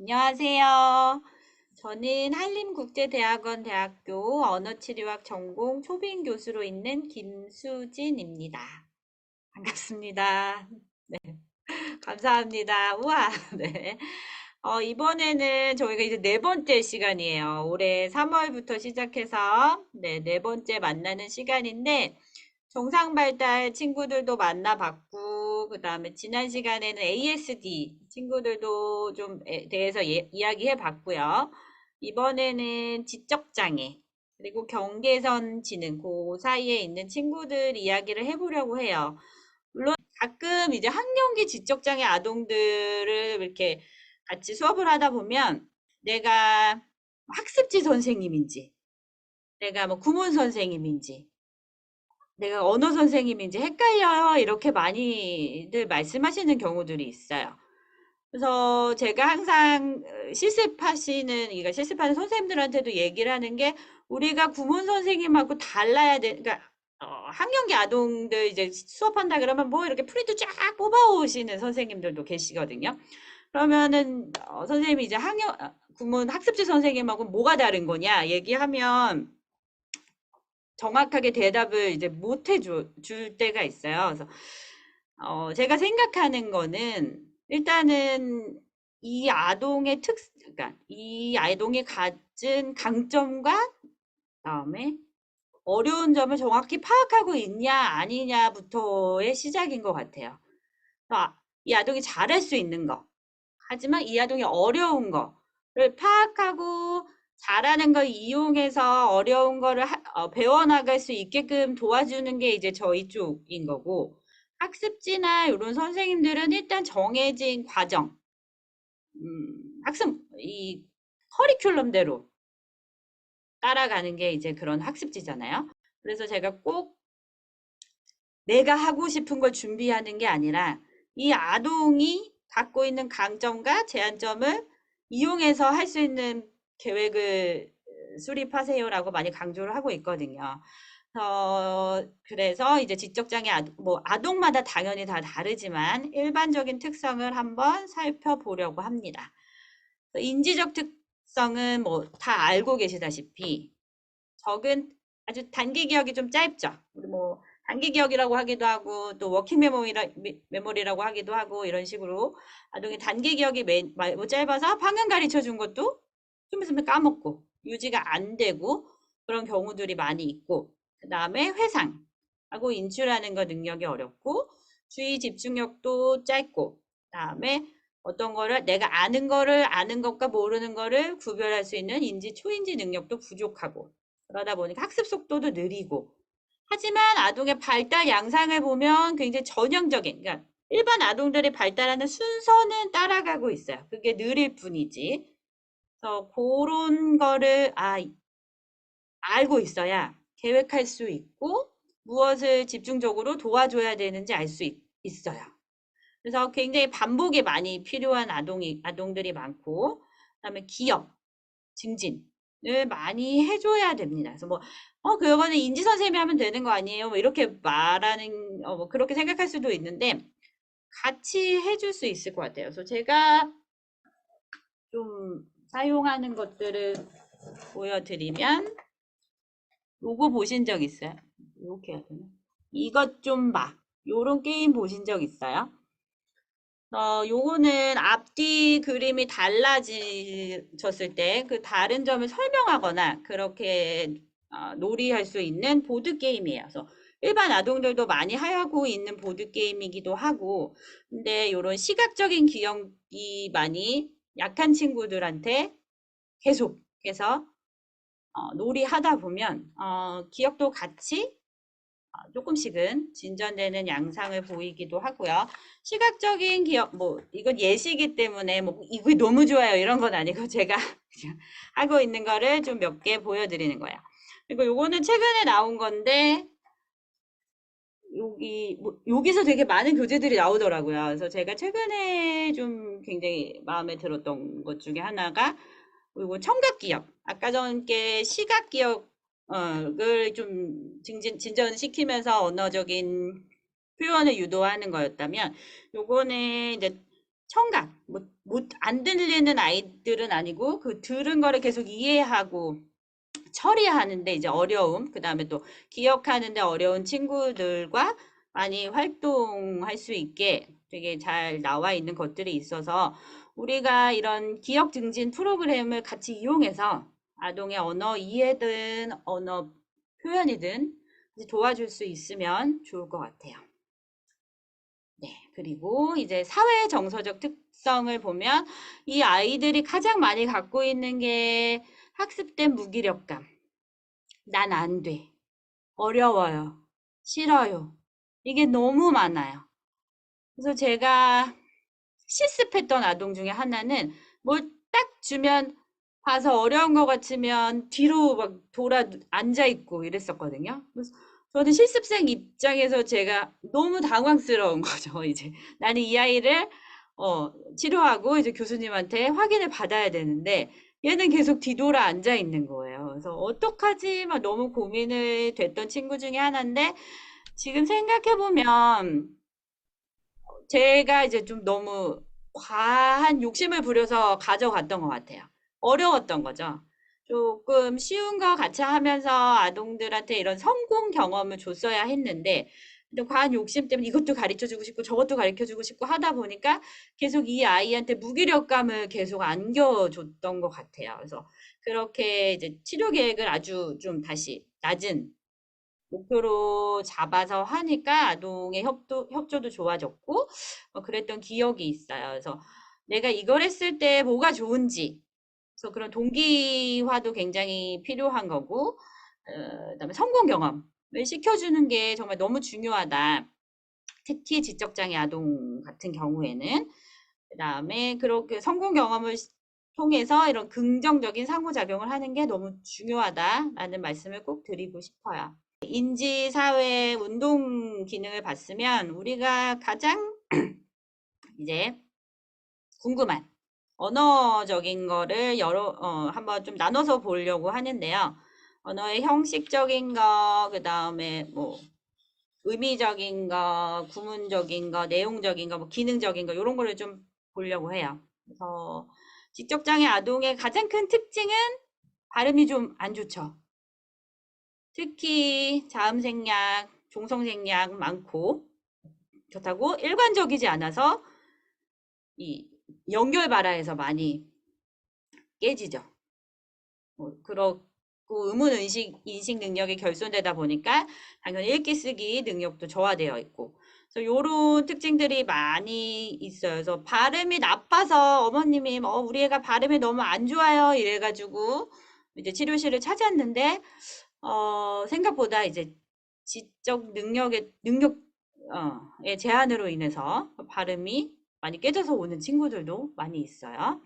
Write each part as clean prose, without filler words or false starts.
안녕하세요. 저는 한림국제대학원 대학교 언어치료학 전공 초빙 교수로 있는 김수진입니다. 반갑습니다. 감사합니다. 우와, 네. 이번에는 저희가 이제 네 번째 시간이에요. 올해 3월부터 시작해서 네 번째 만나는 시간인데 정상 발달 친구들도 만나봤고, 그 다음에 지난 시간에는 ASD 친구들도 좀 대해서 이야기해 봤고요. 이번에는 지적장애, 그리고 경계선 지능, 그 사이에 있는 친구들 이야기를 해보려고 해요. 물론 가끔 이제 학령기 지적장애 아동들을 이렇게 같이 수업을 하다 보면 내가 학습지 선생님인지, 내가 뭐 구문 선생님인지, 내가 언어 선생님인지 헷갈려요. 이렇게 많이들 말씀하시는 경우들이 있어요. 그래서 제가 항상 실습하시는, 그러니까 실습하는 선생님들한테도 얘기를 하는 게 우리가 구문 선생님하고 달라야 돼. 그러니까 학령기 아동들 이제 수업한다 그러면 뭐 이렇게 프린트 쫙 뽑아오시는 선생님들도 계시거든요. 그러면은 선생님이 이제 구문 학습지 선생님하고 뭐가 다른 거냐 얘기하면 정확하게 대답을 이제 못 줄 때가 있어요. 그래서 제가 생각하는 거는 일단은 이 아동의 그러니까 이 아동이 가진 강점과 그다음에 어려운 점을 정확히 파악하고 있냐 아니냐부터의 시작인 것 같아요. 이 아동이 잘할 수 있는 거, 하지만 이 아동이 어려운 거를 파악하고 잘하는 걸 이용해서 어려운 거를 배워나갈 수 있게끔 도와주는 게 이제 저희 쪽인 거고, 학습지나 이런 선생님들은 일단 정해진 과정, 이 커리큘럼대로 따라가는 게 이제 그런 학습지잖아요. 그래서 제가 꼭 내가 하고 싶은 걸 준비하는 게 아니라 이 아동이 갖고 있는 강점과 제한점을 이용해서 할 수 있는 계획을 수립하세요라고 많이 강조를 하고 있거든요. 그래서 이제 지적장애 뭐 아동마다 당연히 다 다르지만 일반적인 특성을 한번 살펴보려고 합니다. 인지적 특성은 뭐 다 알고 계시다시피 적은 아주 단기 기억이 좀 짧죠. 우리 뭐 단기 기억이라고 하기도 하고 또 워킹 메모리라고 하기도 하고 이런 식으로 아동이 단기 기억이 뭐 짧아서 방금 가르쳐 준 것도 좀 있으면 까먹고 유지가 안 되고 그런 경우들이 많이 있고, 그 다음에 회상하고 인출하는 거 능력이 어렵고 주의 집중력도 짧고, 그 다음에 어떤 거를 내가 아는 것과 모르는 거를 구별할 수 있는 인지 초인지 능력도 부족하고, 그러다 보니까 학습 속도도 느리고, 하지만 아동의 발달 양상을 보면 굉장히 전형적인, 그러니까 일반 아동들이 발달하는 순서는 따라가고 있어요. 그게 느릴 뿐이지. 그래서 그런 거를 알고 있어야 계획할 수 있고 무엇을 집중적으로 도와줘야 되는지 알 수 있어요. 그래서 굉장히 반복이 많이 필요한 아동들이 많고, 그다음에 기억, 증진을 많이 해줘야 됩니다. 그래서 뭐, 그거는 인지 선생님이 하면 되는 거 아니에요? 뭐 이렇게 말하는, 뭐 그렇게 생각할 수도 있는데, 같이 해줄 수 있을 것 같아요. 그래서 제가 좀 사용하는 것들을 보여드리면, 요거 보신 적 있어요? 이렇게 해야 되나? 이것 좀 봐. 요런 게임 보신 적 있어요? 요거는 앞뒤 그림이 달라졌을 때 그 다른 점을 설명하거나 그렇게 놀이할 수 있는 보드게임이에요. 그래서 일반 아동들도 많이 하고 있는 보드게임이기도 하고, 근데 이런 시각적인 기억이 많이 약한 친구들한테 계속해서 놀이하다 보면 기억도 같이 조금씩은 진전되는 양상을 보이기도 하고요. 시각적인 기억, 뭐 이건 예시이기 때문에 뭐 이거 너무 좋아요 이런 건 아니고 제가 그냥 하고 있는 거를 좀 몇 개 보여드리는 거예요. 그리고 요거는 최근에 나온 건데 여기서 되게 많은 교재들이 나오더라고요. 그래서 제가 최근에 좀 굉장히 마음에 들었던 것 중에 하나가 그리고 청각 기억. 아까 전께 시각 기억을 좀 진전시키면서 언어적인 표현을 유도하는 거였다면, 요거는 이제 청각, 안 들리는 아이들은 아니고 그 들은 거를 계속 이해하고 처리하는데 이제 어려움, 그 다음에 또 기억하는데 어려운 친구들과 많이 활동할 수 있게 되게 잘 나와 있는 것들이 있어서 우리가 이런 기억 증진 프로그램을 같이 이용해서 아동의 언어 이해든 언어 표현이든 도와줄 수 있으면 좋을 것 같아요. 네, 그리고 이제 사회 정서적 특성을 보면 이 아이들이 가장 많이 갖고 있는 게 학습된 무기력감. 난 안 돼. 어려워요. 싫어요. 이게 너무 많아요. 그래서 제가 실습했던 아동 중에 하나는 뭘 딱 주면 봐서 어려운 것 같으면 뒤로 막 돌아 앉아 있고 이랬었거든요. 그래서 저는 실습생 입장에서 제가 너무 당황스러운 거죠. 이제 나는 이 아이를 치료하고 이제 교수님한테 확인을 받아야 되는데 얘는 계속 뒤돌아 앉아 있는 거예요. 그래서 어떡하지? 막 너무 고민을 됐던 친구 중에 하나인데 지금 생각해 보면 제가 이제 좀 너무 과한 욕심을 부려서 가져갔던 것 같아요. 어려웠던 거죠. 조금 쉬운 거 같이 하면서 아동들한테 이런 성공 경험을 줬어야 했는데, 근데 과한 욕심 때문에 이것도 가르쳐 주고 싶고 저것도 가르쳐 주고 싶고 하다 보니까 계속 이 아이한테 무기력감을 계속 안겨줬던 것 같아요. 그래서 그렇게 이제 치료 계획을 아주 좀 다시 낮은 목표로 잡아서 하니까 아동의 협조도 좋아졌고, 그랬던 기억이 있어요. 그래서 내가 이걸 했을 때 뭐가 좋은지, 그래서 그런 동기화도 굉장히 필요한 거고, 그다음에 성공 경험을 시켜주는 게 정말 너무 중요하다. 특히 지적장애 아동 같은 경우에는. 그다음에 그렇게 성공 경험을 통해서 이런 긍정적인 상호작용을 하는 게 너무 중요하다라는 말씀을 꼭 드리고 싶어요. 인지, 사회, 운동 기능을 봤으면 우리가 가장 이제 궁금한 언어적인 거를 한번 좀 나눠서 보려고 하는데요. 언어의 형식적인 거, 그 다음에 뭐 의미적인 거, 구문적인 거, 내용적인 거, 뭐 기능적인 거 이런 거를 좀 보려고 해요. 그래서 지적장애 아동의 가장 큰 특징은 발음이 좀 안 좋죠. 특히 자음생략, 종성생략 많고 그렇다고 일관적이지 않아서 이 연결 발화에서 많이 깨지죠. 그렇고 의문 인식 능력이 결손되다 보니까 당연히 읽기 쓰기 능력도 저하되어 있고 그래서 요런 특징들이 많이 있어요. 그래서 발음이 나빠서 어머님이 우리 애가 발음이 너무 안 좋아요 이래가지고 이제 치료실을 찾았는데 생각보다 이제 지적 능력의 제한으로 인해서 발음이 많이 깨져서 오는 친구들도 많이 있어요.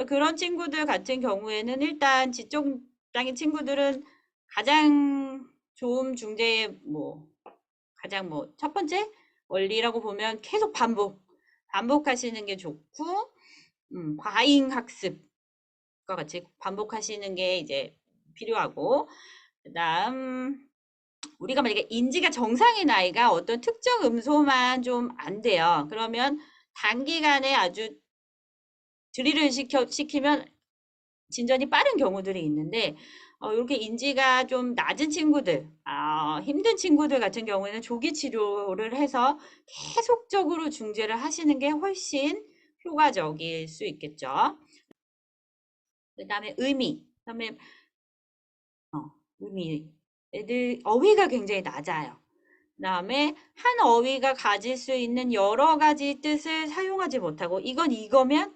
그런 친구들 같은 경우에는 일단 지적장애 친구들은 가장 좋은 중재의 가장 첫 번째 원리라고 보면 계속 반복하시는 게 좋고, 과잉 학습과 같이 반복하시는 게 이제 필요하고, 그다음 우리가 만약에 인지가 정상인 아이가 어떤 특정 음소만 좀 안 돼요. 그러면 단기간에 아주 드릴을 시키면 진전이 빠른 경우들이 있는데 이렇게 인지가 좀 낮은 친구들, 힘든 친구들 같은 경우에는 조기 치료를 해서 계속적으로 중재를 하시는 게 훨씬 효과적일 수 있겠죠. 그다음에 그다음에 의미. 애들 어휘가 굉장히 낮아요. 그다음에 한 어휘가 가질 수 있는 여러 가지 뜻을 사용하지 못하고 이건 이거면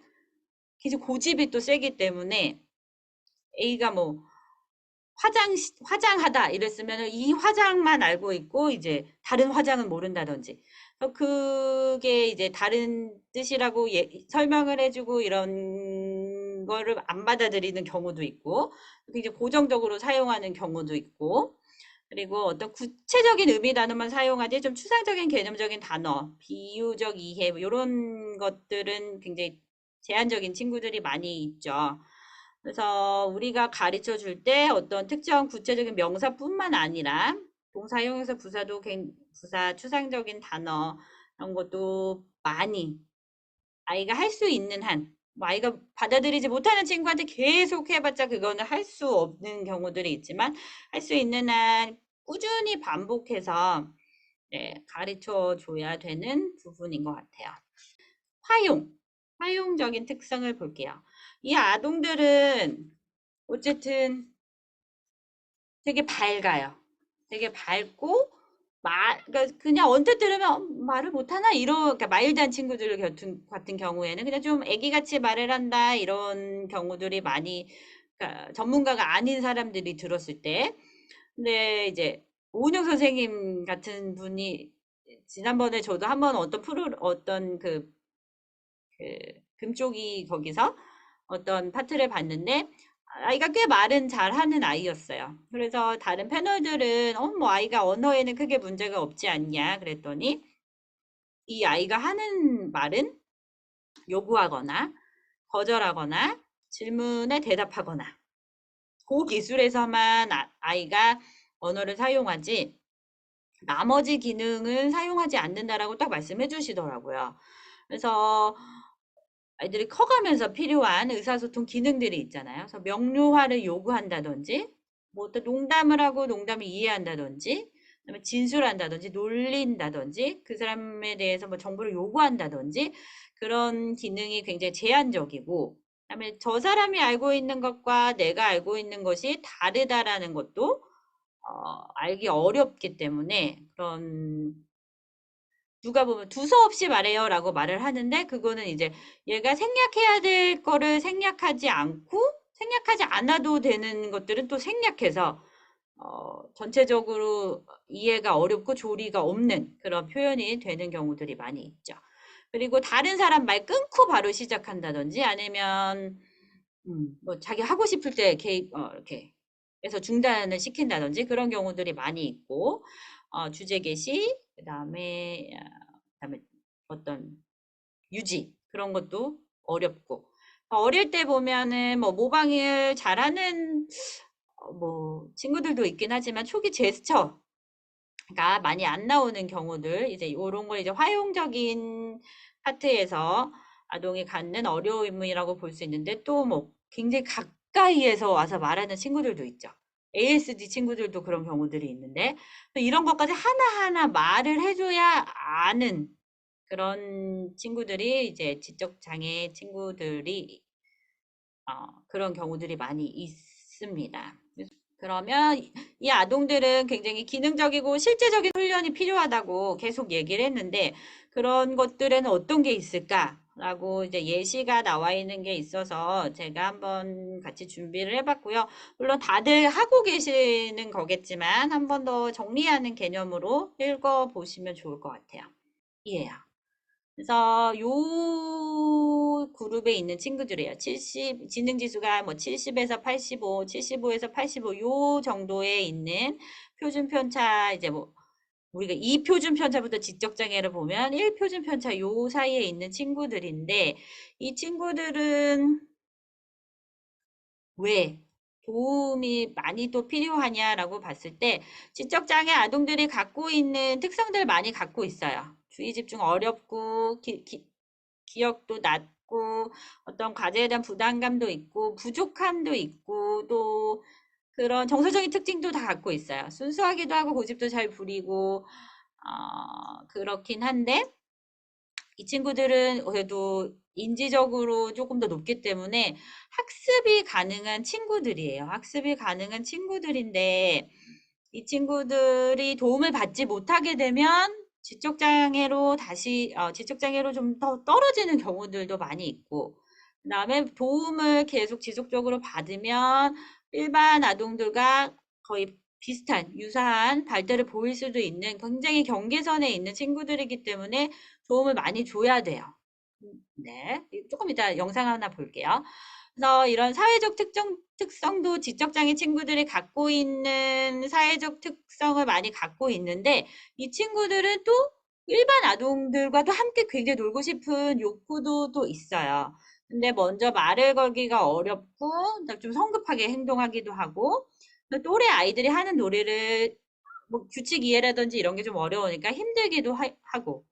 계속 고집이 또 세기 때문에 A가 화장하다 이랬으면 이 화장만 알고 있고 이제 다른 화장은 모른다든지 그게 이제 다른 뜻이라고 설명을 해주고 이런 거를 안 받아들이는 경우도 있고 굉장히 고정적으로 사용하는 경우도 있고 그리고 어떤 구체적인 의미 단어만 사용하지 좀 추상적인 개념적인 단어, 비유적 이해 이런 것들은 굉장히 제한적인 친구들이 많이 있죠. 그래서 우리가 가르쳐 줄 때 어떤 특정 구체적인 명사뿐만 아니라 동사형용사 부사 추상적인 단어 이런 것도 많이 아이가 할 수 있는 한, 뭐 아이가 받아들이지 못하는 친구한테 계속 해봤자 그거는 할 수 없는 경우들이 있지만 할 수 있는 한 꾸준히 반복해서 네, 가르쳐 줘야 되는 부분인 것 같아요. 화용, 화용적인 특성을 볼게요. 이 아동들은 어쨌든 되게 밝아요. 되게 밝고 그러니까 그냥 언뜻 들으면 말을 못하나 그러니까 마일드한 친구들 같은 경우에는 그냥 좀 애기같이 말을 한다 이런 경우들이 많이 그러니까 전문가가 아닌 사람들이 들었을 때 근데 이제 오은영 선생님 같은 분이 지난번에 저도 한번 어떤 그 금쪽이 거기서 어떤 파트를 봤는데 아이가 꽤 말은 잘하는 아이였어요. 그래서 다른 패널들은 뭐 아이가 언어에는 크게 문제가 없지 않냐 그랬더니 이 아이가 하는 말은 요구하거나 거절하거나 질문에 대답하거나 그 기술에서만 아이가 언어를 사용하지 나머지 기능은 사용하지 않는다라고 딱 말씀해 주시더라고요. 그래서 아이들이 커가면서 필요한 의사소통 기능들이 있잖아요. 그래서 명료화를 요구한다든지, 뭐 어떤 농담을 하고 농담을 이해한다든지, 그다음에 진술한다든지, 놀린다든지, 그 사람에 대해서 뭐 정보를 요구한다든지, 그런 기능이 굉장히 제한적이고, 그다음에 저 사람이 알고 있는 것과 내가 알고 있는 것이 다르다라는 것도 알기 어렵기 때문에 그런 누가 보면 두서없이 말해요라고 말을 하는데 그거는 이제 얘가 생략해야 될 거를 생략하지 않고 생략하지 않아도 되는 것들은 또 생략해서 전체적으로 이해가 어렵고 조리가 없는 그런 표현이 되는 경우들이 많이 있죠. 그리고 다른 사람 말 끊고 바로 시작한다든지 아니면 뭐 자기 하고 싶을 때 개입 이렇게 해서 중단을 시킨다든지 그런 경우들이 많이 있고 주제 개시 그다음에 어떤 유지 그런 것도 어렵고 어릴 때 보면은 뭐 모방을 잘하는 뭐 친구들도 있긴 하지만 초기 제스처가 많이 안 나오는 경우들 이제 이런 걸 이제 화용적인 파트에서 아동이 갖는 어려움이라고 볼 수 있는데 또 뭐 굉장히 가까이에서 와서 말하는 친구들도 있죠. ASD 친구들도 그런 경우들이 있는데 또 이런 것까지 하나하나 말을 해줘야 아는 그런 친구들이 이제 지적 장애 친구들이 그런 경우들이 많이 있습니다. 그러면 이 아동들은 굉장히 기능적이고 실제적인 훈련이 필요하다고 계속 얘기를 했는데 그런 것들에는 어떤 게 있을까라고 이제 예시가 나와 있는 게 있어서 제가 한번 같이 준비를 해봤고요. 물론 다들 하고 계시는 거겠지만 한 번 더 정리하는 개념으로 읽어보시면 좋을 것 같아요. 이해요. 그래서 요 그룹에 있는 친구들이에요. 70, 지능지수가 뭐 70에서 85, 75에서 85, 요 정도에 있는 표준 편차, 이제 뭐, 우리가 2표준 편차부터 지적장애를 보면 1표준 편차 요 사이에 있는 친구들인데, 이 친구들은 왜 도움이 많이 또 필요하냐라고 봤을 때 지적장애 아동들이 갖고 있는 특성들 많이 갖고 있어요. 주의 집중 어렵고 기억도 낮고 어떤 과제에 대한 부담감도 있고 부족함도 있고 또 그런 정서적인 특징도 다 갖고 있어요. 순수하기도 하고 고집도 잘 부리고 그렇긴 한데 이 친구들은 그래도 인지적으로 조금 더 높기 때문에 학습이 가능한 친구들이에요. 학습이 가능한 친구들인데 이 친구들이 도움을 받지 못하게 되면 지적장애로 좀 더 떨어지는 경우들도 많이 있고 그다음에 도움을 계속 지속적으로 받으면 일반 아동들과 거의 유사한 발달을 보일 수도 있는 굉장히 경계선에 있는 친구들이기 때문에 도움을 많이 줘야 돼요. 네. 조금 이따 영상 하나 볼게요. 그래서 이런 사회적 특성도 지적장애 친구들이 갖고 있는 사회적 특성을 많이 갖고 있는데 이 친구들은 또 일반 아동들과도 함께 굉장히 놀고 싶은 욕구도 또 있어요. 근데 먼저 말을 걸기가 어렵고 좀 성급하게 행동하기도 하고 또래 아이들이 하는 놀이를 뭐 규칙 이해라든지 이런 게 좀 어려우니까 힘들기도 하고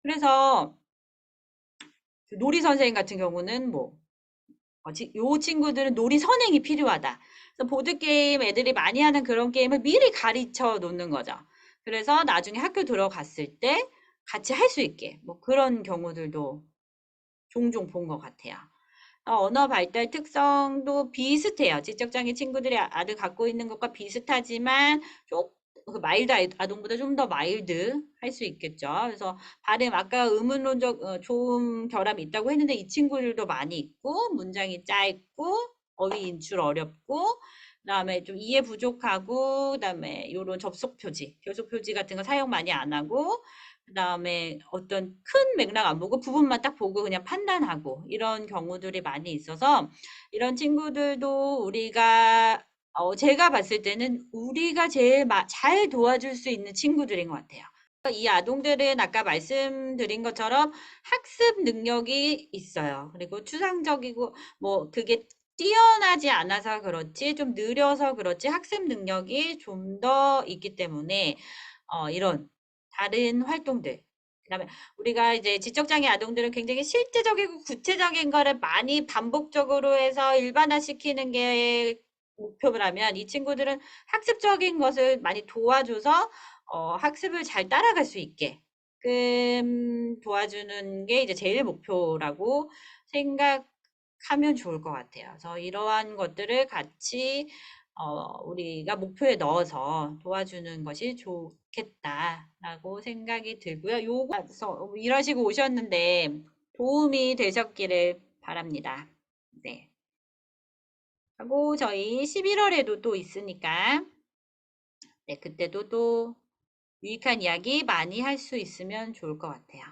그래서 놀이 선생님 같은 경우는 뭐, 요 친구들은 놀이 선행이 필요하다. 그래서 보드게임 애들이 많이 하는 그런 게임을 미리 가르쳐 놓는 거죠. 그래서 나중에 학교 들어갔을 때 같이 할 수 있게, 뭐 그런 경우들도 종종 본 것 같아요. 언어 발달 특성도 비슷해요. 지적장애 친구들이 아들 갖고 있는 것과 비슷하지만 그 마일드 아동보다 좀 더 마일드 할 수 있겠죠. 그래서 발음 아까 의문론적 조음 결함이 있다고 했는데 이 친구들도 많이 있고 문장이 짧고 어휘 인출 어렵고 그다음에 좀 이해 부족하고 그다음에 요런 접속 표지, 결속 표지 같은 거 사용 많이 안 하고 그다음에 어떤 큰 맥락 안 보고 부분만 딱 보고 그냥 판단하고 이런 경우들이 많이 있어서 이런 친구들도 우리가 제가 봤을 때는 우리가 제일 잘 도와줄 수 있는 친구들인 것 같아요. 이 아동들은 아까 말씀드린 것처럼 학습 능력이 있어요. 그리고 추상적이고 뭐 그게 뛰어나지 않아서 그렇지 좀 느려서 그렇지 학습 능력이 좀 더 있기 때문에 이런 다른 활동들 그다음에 우리가 이제 지적장애 아동들은 굉장히 실제적이고 구체적인 거를 많이 반복적으로 해서 일반화시키는 게 목표라면 이 친구들은 학습적인 것을 많이 도와줘서 학습을 잘 따라갈 수 있게 도와주는 게 이제 제일 목표라고 생각하면 좋을 것 같아요. 그래서 이러한 것들을 같이 우리가 목표에 넣어서 도와주는 것이 좋겠다라고 생각이 들고요. 요거 이러시고 오셨는데 도움이 되셨기를 바랍니다. 네. 하고 저희 11월에도 또 있으니까 네, 그때도 또 유익한 이야기 많이 할 수 있으면 좋을 것 같아요.